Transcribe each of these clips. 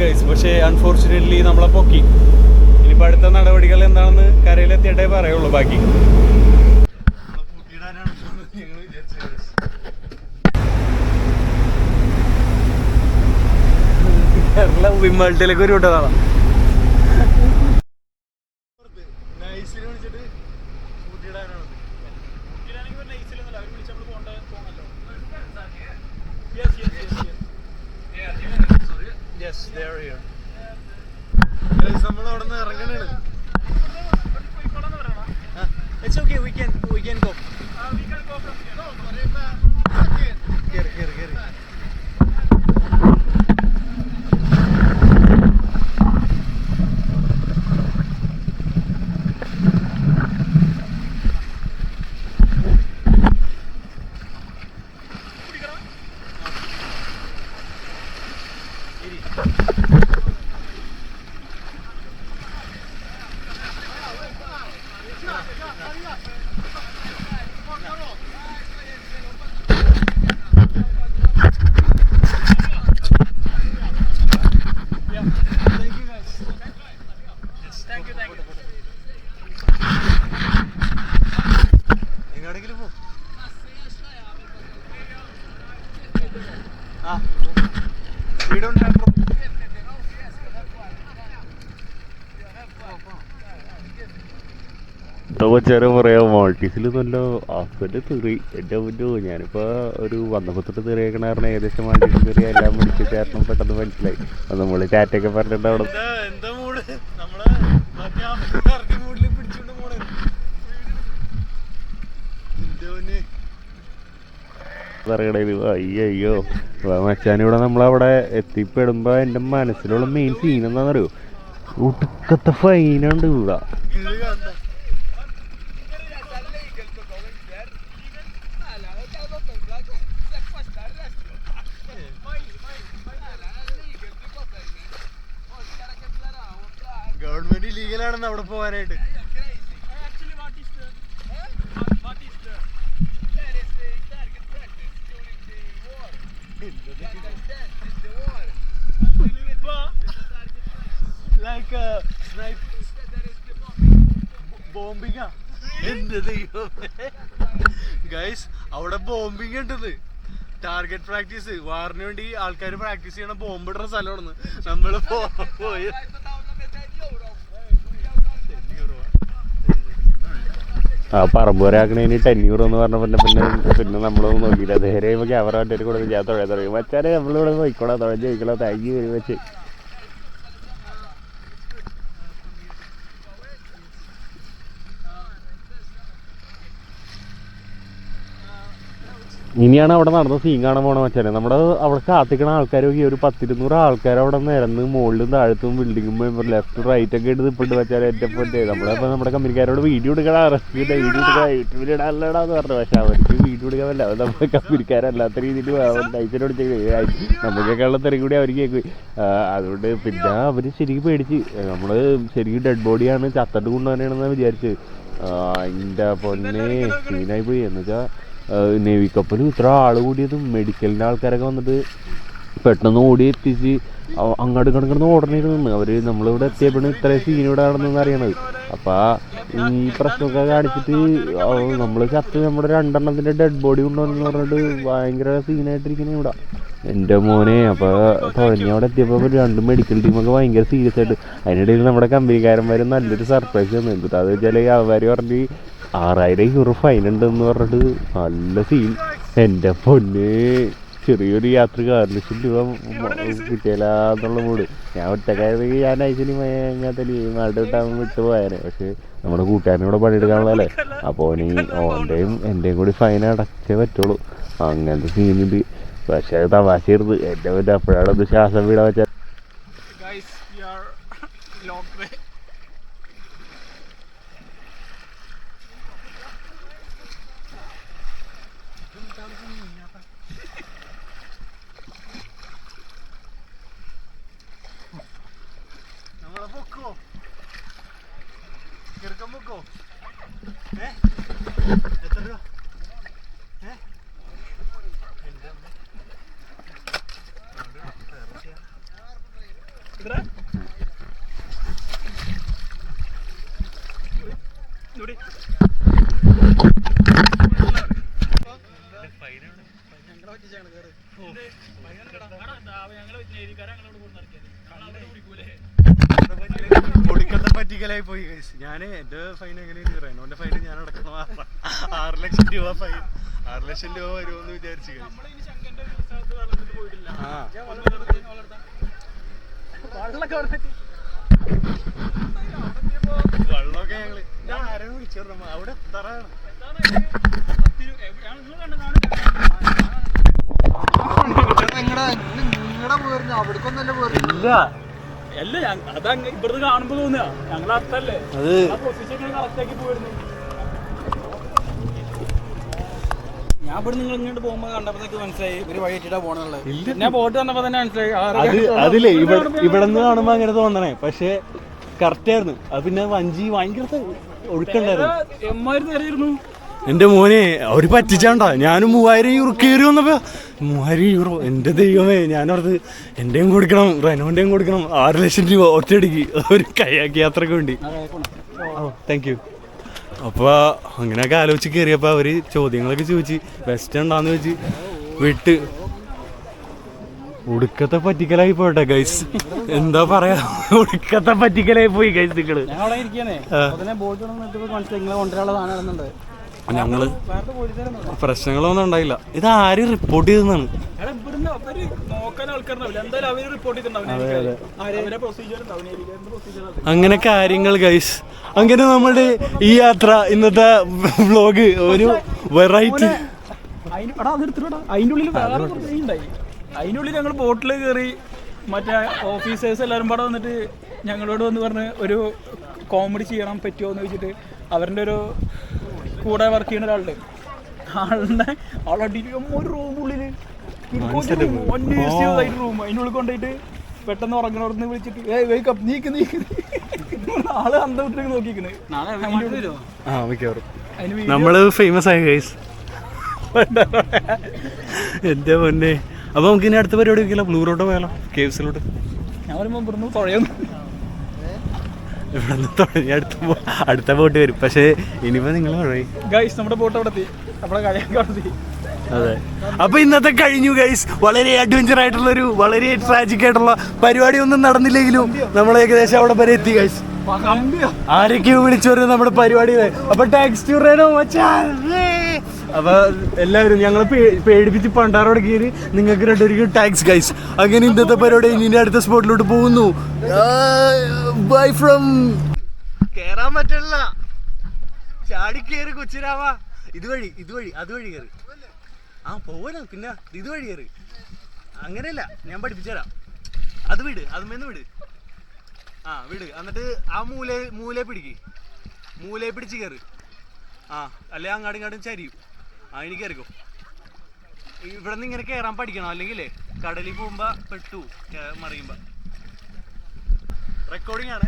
Guys. പക്ഷേ unfortunately നമ്മളെ പൊക്കി. ഇനിയിപ്പോൾ അടുത്ത നടപടികൾ എന്താണെന്ന് കരയിലെത്തിയിട്ടേ പറയുള്ളൂ. ബാക്കി കേരള വിമേൾട്ടിലേക്ക് ഒരു വിട്ടതാണ്. It's okay, we can go. We can go from here. No, here. We don't have problem. ചെറിയ പറയാ മോൾട്ടീസിൽ നല്ല ഹസ്ബൻഡ് തെറി എൻ്റെ മുന്നോ. ഞാനിപ്പോൾ ഒരു വന്നപ്പത്തൊട്ട് തെറിയേക്കണ കാരണം ഏകദേശം മാൾട്ടീസ് തെറി എല്ലാം പിടിച്ച് കാരണം പെട്ടെന്ന് മനസ്സിലായി. അപ്പം നമ്മൾ ടാറ്റൊക്കെ പറഞ്ഞിട്ട് അവിടെ പറയണത് അയ്യോ മച്ചാനിവിടെ നമ്മളവിടെ എത്തിപ്പെടുമ്പോൾ എൻ്റെ മനസ്സിലുള്ള മെയിൻ സീൻ എന്താണെന്നറിയോ, ഒടുക്കത്തെ ഫൈനുണ്ട് ഇവിടെ. ഗവൺമെന്റ് ലീഗലാണെന്ന് അവിടെ പോകാനായിട്ട്. ബോംബിംഗ് ഗൈസ്, അവിടെ ബോംബിംഗ് ഉണ്ടത്. ടാർഗറ്റ് പ്രാക്ടീസ്, വാറിന് വേണ്ടി ആൾക്കാർ പ്രാക്ടീസ് ചെയ്യണ ബോംബിടുന്ന സ്ഥലമാണ്. നമ്മള് പോയി ആ പറമ്പ് വരാക്കണേന് 10 എന്ന് പറഞ്ഞപ്പോൾ പിന്നെ നമ്മളൊന്നും നോക്കിയില്ല. നേരെ കഴിയുമ്പോൾ ക്യാമറ വണ്ടിയിൽ കൂടെ ഞാൻ തുഴയാൻ തുടങ്ങി. മച്ചാനെ നമ്മളിവിടെ നോക്കിക്കോളാം, തുഴഞ്ഞ് ചോദിക്കോളാം, താങ്ക് യു വെരി മച്ച്. ഇനിയാണ് അവിടെ നടന്ന സീൻ കാണാൻ പോകണം മച്ചാനെ. നമ്മുടെ അവിടെ കാത്തിക്കണ ആൾക്കാരൊക്കെ ഒരു 10-200 ആൾക്കാർ അവിടെ നിരന്ന് മുകളിലും താഴത്തും ബിൽഡിങ്ങും ലെഫ്റ്റ് റൈറ്റ് ഒക്കെ എടുത്ത് ഇപ്പോഴും വെച്ചാൽ എൻ്റെ പൊന്നെ. നമ്മളിപ്പോൾ നമ്മുടെ കമ്പനിക്കാരോട് വീഡിയോ എടുക്കണം, റെസ്റ്റില്ല വീഡിയോ എടുക്കണം, യൂട്യൂബിൽ ഇടാനില്ലടാന്ന് പറഞ്ഞു. പക്ഷെ അവർക്ക് വീഡിയോ എടുക്കാൻ പറ്റില്ല. അവർ നമ്മുടെ കമ്പനിക്കാരല്ലാത്ത രീതിയിൽ ലൈസൻസ് പിടിച്ച് നമുക്കൊക്കെ ഉള്ള തെറി കൂടി അവർ കേൾക്കും. അതുകൊണ്ട് പിന്നെ അവർ ശരിക്കും പേടിച്ച്. നമ്മൾ ശരിക്കും ഡെഡ് ബോഡിയാണ് ചത്തട്ട് കൊണ്ടുപോകാനാണെന്നാണ് വിചാരിച്ചത്. എൻ്റെ പൊന്നെ സീനായി പോയി. എന്ന് വെച്ചാൽ നേവി കപ്പലും ഇത്ര ആൾ കൂടിയതും മെഡിക്കലിൻ്റെ ആൾക്കാരൊക്കെ വന്നിട്ട് പെട്ടെന്ന് ഓടി എത്തിച്ച് അങ്ങോട്ട് കിടന്ന് ഓടണിരുന്നു അവർ. നമ്മളിവിടെ എത്തിയപ്പോഴും ഇത്രയും സീനിവിടെ നടന്നെന്ന് അറിയണത്. അപ്പം ഈ പ്രശ്നമൊക്കെ കാണിച്ചിട്ട് നമ്മൾ ചത്ത് നമ്മുടെ 2 ഡെഡ് ബോഡി കൊണ്ടുവന്ന് പറഞ്ഞിട്ട് ഭയങ്കര സീനായിട്ടിരിക്കണേ ഇവിടെ എൻ്റെ മോനെ. അപ്പോൾ തുഴഞ്ഞ് അവിടെ എത്തിയപ്പോൾ 2 മെഡിക്കൽ ടീമൊക്കെ ഭയങ്കര സീരിയസ് ആയിട്ട്. അതിനിടയിൽ നമ്മുടെ കമ്പനിക്കാരന്മാർ നല്ലൊരു സർപ്രൈസ് തന്നു. എന്നിട്ട് അത് വെച്ചാൽ അവർ പറഞ്ഞ് 6000 euro ഫൈൻ ഉണ്ടെന്ന് പറഞ്ഞിട്ട് നല്ല സീൻ. എൻ്റെ പൊന്നെ, ചെറിയൊരു യാത്ര 6 ലക്ഷം രൂപ കിട്ടിയാലെന്നുള്ള മൂട്. ഞാൻ ഒറ്റക്കാരെങ്കിൽ ഞാൻ ആഴ്ചയിൽ അങ്ങനത്തെ നാട്ടിൽ വിട്ടാൽ വിട്ട് പോയാനെ. പക്ഷെ നമ്മുടെ കൂട്ടുകാരനോട് പണിയെടുക്കാനുള്ളതല്ലേ, അപ്പോൾ എൻ്റെയും കൂടി ഫൈൻ അടച്ചേ പറ്റുള്ളൂ. അങ്ങനത്തെ സീനുണ്ട്. പക്ഷെ അത് തമാശയായിരുന്നു. എൻ്റെ മുന്നേ അപ്പോഴാണ് ഒന്ന് ശ്വാസം വീടാൻ വെച്ചാൽ. ഒടുക്കത്തെ പറ്റിക്കലായി പോയി ഗൈസ്. ഞാൻ എന്റെ ഫൈൻ എങ്ങനെയാണ് റെനോന്റെ ഫൈൻ ഞാൻ അടക്കണം. 6 ലക്ഷം രൂപ ഫൈൻ. 6 ലക്ഷം രൂപ വരുമെന്ന് വിചാരിച്ചു ഗൈസ്. വെള്ളമൊക്കെ ഞങ്ങള് ആരും വിളിച്ചു അവിടെ എത്രയാണ് ഇല്ല അല്ല അത് ഇവിടുന്ന് കാണുമ്പോ തോന്നുക ഞങ്ങൾ അടുത്തല്ലേ കറക്റ്റാക്കി പോയിരുന്നു. ഞാൻ ഇവിടെ നിങ്ങൾ ഇങ്ങോട്ട് പോകുമ്പോ കണ്ടപ്പോഴത്തേക്ക് മനസ്സിലായി ഒരു വഴി ഇട്ടിട്ടാ പോണെന്നുള്ളത്. ഞാൻ ബോട്ട് വന്നപ്പോ തന്നെ മനസ്സിലായി. അതിലേ ഇവിടെ നിന്ന് കാണുമ്പോ അങ്ങനെ തോന്നണേ, പക്ഷെ കറക്റ്റ് ആയിരുന്നു. അത് പിന്നെ വഞ്ചി ഭയങ്കര ഒഴുക്കുണ്ടായിരുന്നു. എമ്മാതിരി തരായിരുന്നു. എന്റെ മോനെ അവര് പറ്റിച്ചാണ്ടാ. ഞാനും 3000 യൂറോ കയറി വന്നപ്പോ 3000 യൂറോ എന്റെ ദൈവമേ. ഞാനോർത്ത് എന്റെയും കൊടുക്കണം റെനോന്റെയും കൊടുക്കണം. 6 ലക്ഷം രൂപ ഒറ്റയടിക്ക് ഒരു കയാക്ക് യാത്രക്ക് വേണ്ടി. Thank you. അപ്പൊ അങ്ങനെയൊക്കെ ആലോചിച്ച് കയറിയപ്പോ അവര് ചോദ്യങ്ങളൊക്കെ ചോദിച്ച് ബെസ്റ്റ് ഉണ്ടാന്ന് ചോദിച്ച് വിട്ട്. ഒടുക്കത്തെ പറ്റിക്കലായി പോട്ടെ ഗൈസ്. എന്താ പറയാ, ഒടുക്കത്തെ പറ്റിക്കലായി പോയി ഗൈസ്. നിങ്ങള് ഞങ്ങള് പ്രശ്നങ്ങളൊന്നും ഉണ്ടായില്ല. ഇത് ആര് റിപ്പോർട്ട് ചെയ്തെന്നാണ്. അങ്ങനെ കാര്യങ്ങൾ ഗൈസ്. അങ്ങനെ നമ്മുടെ ഈ യാത്ര ഇന്നത്തെ വ്ലോഗ് ഒരു വെറൈറ്റി. അതിൻ്റെ ഉള്ളിൽ വേറെ ഉണ്ടായി. അതിൻ്റെ ഉള്ളിൽ ഞങ്ങൾ ബോട്ടിൽ കയറി. മറ്റേ ഓഫീസേഴ്സ് എല്ലാവരും പാടെ വന്നിട്ട് ഞങ്ങളോട് വന്ന് പറഞ്ഞ് ഒരു കോമഡി ചെയ്യണം പറ്റുമോ എന്ന് ചോദിച്ചിട്ട് അവരുടെ ഒരു കൂടെ വർക്ക് ചെയ്യുന്ന ഒരാളുടെ ഒരു റൂമുള്ളിൽ റൂം അതിനുള്ളിൽ കൊണ്ടുപോയിട്ട് പെട്ടെന്ന് ഉറങ്ങണോർന്ന് വിളിച്ചിട്ട് ആള് അന്ത വിട്ടിട്ട് നോക്കിക്കണ്. നമ്മള് ഫേമസ് ആയി ഗൈസ്. എന്റെ പൊന്നെ. അപ്പൊ നമുക്ക് ഇനി അടുത്ത പരിപാടി വെക്കില്ല. ബ്ലൂ റോഡ് പോയാലോ, കേവ്സിലോട്ട്. ഞാൻ പറയുമ്പോ ഇവിടുന്ന് തുഴയൊന്നും ഇവിടെ നിന്ന് തുടങ്ങി അടുത്ത ബോട്ട് വരും. പക്ഷേ ഇനിയിപ്പോ നിങ്ങൾ ഗൈസ് നമ്മുടെ ബോട്ട് അവിടെ എത്തി. നമ്മുടെ കഴിയാൻ. അതെ. അപ്പൊ ഇന്നത്തെ കഴിഞ്ഞു ഗൈസ്. വളരെ അഡ്വഞ്ചർ ആയിട്ടുള്ളൊരു വളരെ ട്രാജിക് ആയിട്ടുള്ള പരിപാടി ഒന്നും നടന്നില്ലെങ്കിലും നമ്മൾ ഏകദേശം അവിടെ വരെ എത്തി ഗൈസ്. ആരൊക്കെയോ വിളിച്ചു പറയും നമ്മുടെ പരിപാടി. അപ്പൊ ടാക്സ് ടൂറേനോ മച്ചാ. അപ്പൊ എല്ലാവരും ഞങ്ങൾ പേടിപ്പിച്ച് പണ്ടാറോടെ കയറി നിങ്ങൾക്ക് രണ്ടുപേർക്കും ടാക്സ് ഗൈസ്. അങ്ങനെ ഇന്നത്തെ പരിപാടി ഇനി അടുത്ത സ്പോട്ടിലോട്ട് പോകുന്നു. Bye from. കേറാൻ പറ്റില്ല. ചാടി കയറി കൊച്ചിരാമ. ഇതുവഴി അതുവഴി കയറി. ആ പോവല്ലോ. പിന്നെ ഇതുവഴി കയറി. അങ്ങനെയല്ല, ഞാൻ പഠിപ്പിച്ചുതരാം. അത് വിട്, അതുമെന്ന് വിട്. ആ വിട്. എന്നിട്ട് ആ മൂലയെ പിടിക്ക്. മൂലയെ പിടിച്ച് കയറി. ആ അല്ലെ അങ്ങാടും ചരിയും. ആ എനിക്ക് കയറിക്കോ. ഇവിടെ നിന്ന് ഇങ്ങനെ കയറാൻ പഠിക്കണം. അല്ലെങ്കിലേ കടലിൽ പോകുമ്പോ പെട്ടു മറിയുമ്പോ. റെക്കോർഡിംഗ് ആണ്.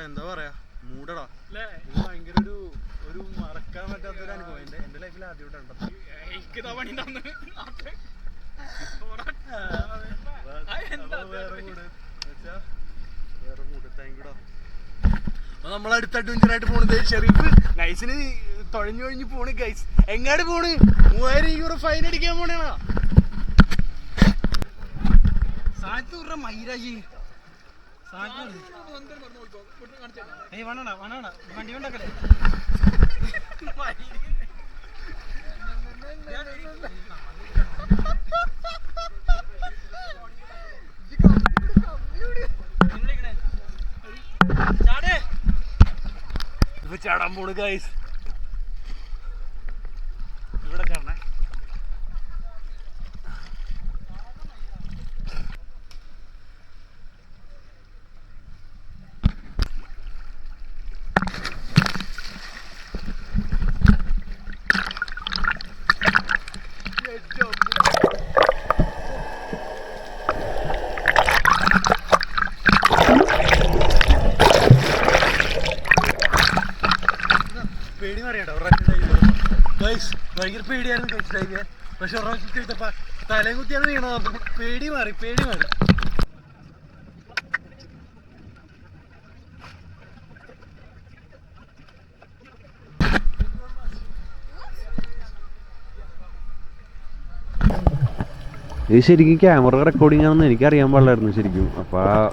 എന്താ പറയാ, മൂടടാ. ഭയങ്കര ഒരു മറക്കാൻ പറ്റാത്തൊരു അനുഭവം എന്റെ ലൈഫിൽ ആദ്യമായിട്ടുണ്ട്. നമ്മൾ അടുത്ത അഡ്വഞ്ചർ ആയിട്ട് പോണത് ഷെരീഫ് നൈസിന് തുഴഞ്ഞു പോണ് ഗൈസ്. എങ്ങാട് പോണ്? 3000 യൂറോ ഫൈൻ അടിക്കാൻ പോണേണ. മൈരാജി വണ്ടി ഉണ്ടാക്കല്ലേ. ഇപ്പൊ ചാടാൻ പോണ് ഗൈസ്. ഇവിടെ ചാടണേ. ഭയങ്കര പേടിയായിരുന്നു ടെസ്റ്റ് ഡ്രൈവ് ചെയ്യാൻ. പക്ഷെ ഒരെണ്ണം ചെയ്തപ്പോ തലയും കുത്തിയാണ് വീണത്. പേടി മാറി. ഇത് ശരിക്കും ക്യാമറ റെക്കോർഡിംഗ് ആണെന്ന് എനിക്കറിയാൻ പാടില്ലായിരുന്നു ശരിക്കും.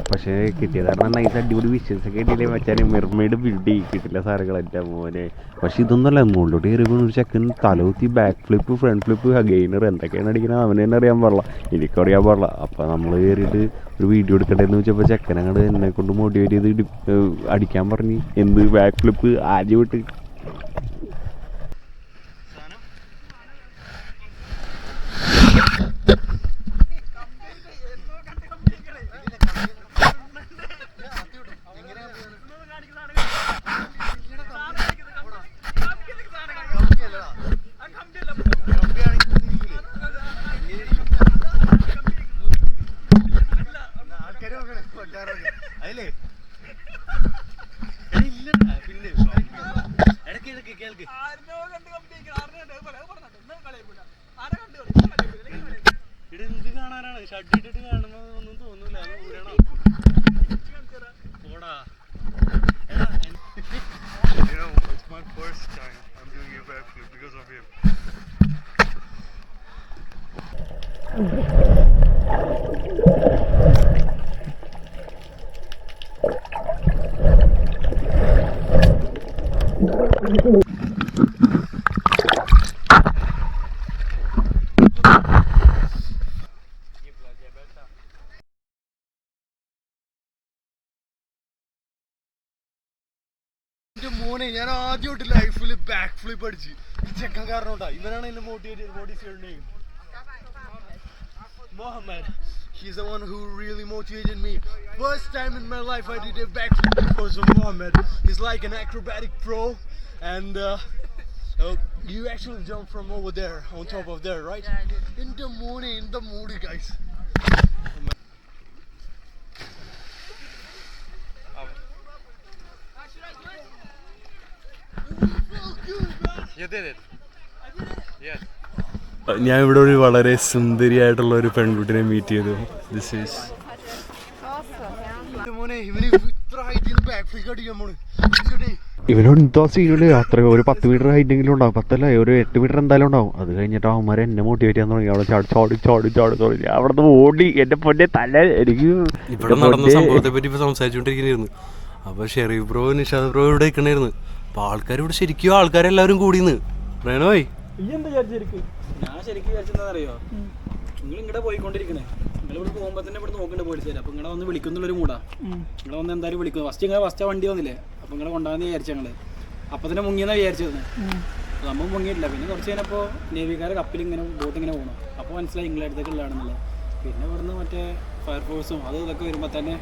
പക്ഷേ കിട്ടിയത് കാരണം നൈസ് അടിപൊളി വിഷ്വൽസ് ഒക്കെ കിട്ടിയില്ലേ വെച്ചാൽ മെർമെയ്ഡ് ബിൽഡ് കിട്ടില്ല സാറുകളെൻ്റെ മോനെ. പക്ഷെ ഇതൊന്നല്ല, മുകളിലോട്ട് കയറിയപ്പോൾ ഒരു ചെക്കൻ തലകുത്തി back flip front flip gainer എന്തൊക്കെയാണ് അടിക്കുന്നത് അവന് തന്നെ അറിയാൻ പാടില്ല, എനിക്കറിയാൻ പാടില്ല. അപ്പോൾ നമ്മൾ കയറിയിട്ട് ഒരു വീഡിയോ എടുക്കണ്ടേന്ന് വെച്ചപ്പോൾ ചെക്കൻ അങ്ങോട്ട് എന്നെ കൊണ്ട് മോട്ടിവേറ്റ് ചെയ്ത് അടിക്കാൻ പറഞ്ഞ് എന്ത് ബാക്ക് ഫ്ലിപ്പ് ആദ്യം വിട്ട്. അതിലേ പിന്നെ ഇടയ്ക്ക് കേൾക്ക് ഇത് കാണാനാണ് ഷഡ് ഇട്ടിട്ട് കാണുമ്പോ ഒന്നും തോന്നൂല. അത് ഊരണം ഓടാ. It's my first time I'm doing a backflip because of him. മോനെ ഞാൻ ആദ്യമായിട്ട് ലൈഫിൽ ബാക്ക് ഫ്ലിപ്പ് അടിച്ച് ചെക്കൻ കാരണം ഉണ്ടാ. ഇവനാണ് എന്നെ motivate Mohammed. He's the one who really motivated me. First time in my life I did a backflip because of Mohammed. He's like an acrobatic pro, and you actually jump from over there on top of there, right? Yeah, I did. In the morning, guys. You did it. Yes. ഞാൻ ഇവിടെ ഒരു വളരെ സുന്ദരിയായിട്ടുള്ള ഒരു പെൺകുട്ടിനെ meet ചെയ്തു. This is ഇവനോട് എന്തോ സീനില് അത്ര ഒരു 10 മീറ്റർ ഹൈറ്റെങ്കിലും ഉണ്ടാവും. 10 അല്ല, ഒരു 8 മീറ്റർ എന്തായാലും ഉണ്ടാവും. അത് കഴിഞ്ഞിട്ട് അവന്മാരെ എന്നെ മോട്ടിവേറ്റ് ചെയ്യാൻ തുടങ്ങി. അവിടെ ചാടി തുടങ്ങി. അവിടെ ഓടി എന്റെ പൊന്നെ തല. എനിക്ക് ഇവിടെ നടന്ന സംഭവത്തെ പറ്റി ഇപ്പൊ സംസാരിച്ചോണ്ടിരിക്കുന്നു. അപ്പൊ ഷെറീഫ് ബ്രോ നിഷാദ് ബ്രോ ഇവിടെ നിൽക്കണായിരുന്നു. അപ്പൊ ഇവിടെ ശരിക്കും ആൾക്കാരെല്ലാവരും കൂടിന്ന് റേനോയ്. ഞാൻ ശരിക്കും വിചാരിച്ചെന്താണെന്നറിയോ, നിങ്ങൾ ഇങ്ങടെ പോയിക്കൊണ്ടിരിക്കണേ, നിങ്ങൾ ഇവിടെ പോകുമ്പോൾ തന്നെ ഇവിടെ നോക്കണ്ട പോലീസുകാർ. അപ്പോൾ നിങ്ങളെ വന്ന് വിളിക്കുന്നുള്ളൊരു മൂടാ. നിങ്ങളെ വന്ന് എന്തായാലും വിളിക്കും. ഫസ്റ്റ് വണ്ടി വന്നില്ലേ, അപ്പോൾ നിങ്ങളെ കൊണ്ടാന്ന് വിചാരിച്ചു ഞങ്ങൾ. അപ്പോൾ തന്നെ മുങ്ങിയെന്നാണ് വിചാരിച്ചത്. നമ്മൾ മുങ്ങിയിട്ടില്ല. പിന്നെ കുറച്ച് കഴിഞ്ഞപ്പോൾ നേവിക്കാരെ കപ്പലിങ്ങനെ ബോട്ട് ഇങ്ങനെ പോകണം. അപ്പോൾ മനസ്സിലായി നിങ്ങളുടെ അടുത്തേക്ക് ഉള്ളതാണെന്നുള്ളത്. പിന്നെ ഇവിടുന്ന് മറ്റേ ഫയർഫോഴ്സും ഇതൊക്കെ വരുമ്പോൾ തന്നെ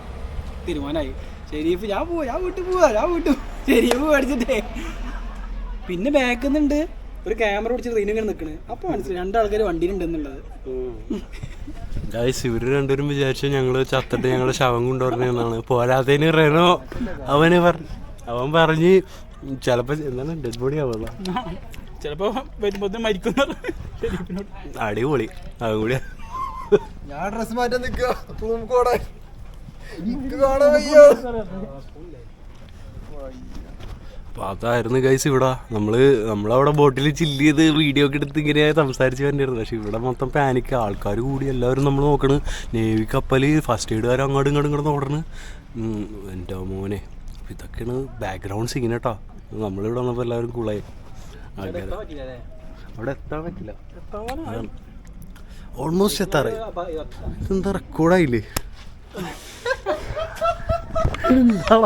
തീരുമാനമായി. ഷെരീഫ് ഞാൻ വിട്ടു ഷെരീഫ് മേടിച്ചിട്ടേ. പിന്നെ ബാക്കിൽ നിന്നുണ്ട് ഒരു ക്യാമറ പിടിച്ച് റീനും ഇങ്ങനെ നിൽക്കണ്. അപ്പോൾ മനസ്സിലായി 2 ആൾക്കാർ വണ്ടിയിലുണ്ടെന്നുള്ളത്. ഗൈസ് ഇവര് രണ്ടുപേരും വിചാരിച്ചു ഞങ്ങള് ചത്തിട്ട് ഞങ്ങള് ശവം കൊണ്ടുവരണെന്നാണ്. പോരാത്തതിന് റെനോ അവൻ പറഞ്ഞ് ചിലപ്പോ എന്താണ് ഡെഡ് ബോഡി ആവുള്ള, ചിലപ്പോ വരുമ്പോ മരിക്കുന്ന. അടിപൊളി. അതും കൂടി ഞാൻ ഡ്രസ് മാറ്റാൻ നിൽക്കുക. അപ്പോൾ അതായിരുന്നു ഗൈസ് ഇവിടെ. നമ്മളവിടെ ബോട്ടിൽ ചില്ല് ചെയ്ത് വീഡിയോ ഒക്കെ എടുത്ത് ഇങ്ങനെ സംസാരിച്ച് വന്നിരുന്നു. പക്ഷേ ഇവിടെ മൊത്തം പാനിക്ക്, ആൾക്കാർ കൂടി എല്ലാവരും നമ്മൾ നോക്കണ്. നേവി കപ്പൽ ഫസ്റ്റ് എയ്ഡുകാർ അങ്ങോട്ടും ഇങ്ങോട്ടും ഓടണ്. എൻ്റെ മോനെ, അപ്പോൾ ഇതൊക്കെയാണ് ബാക്ക്ഗ്രൗണ്ട് സീൻ കേട്ടോ. നമ്മളിവിടെ വന്നപ്പോൾ എല്ലാവരും കൂളായി. അവിടെ എത്താൻ പറ്റില്ല, ഓൾമോസ്റ്റ് എത്താറ്. ഇതെന്താ റെക്കോർഡായില്ലേ? എന്താ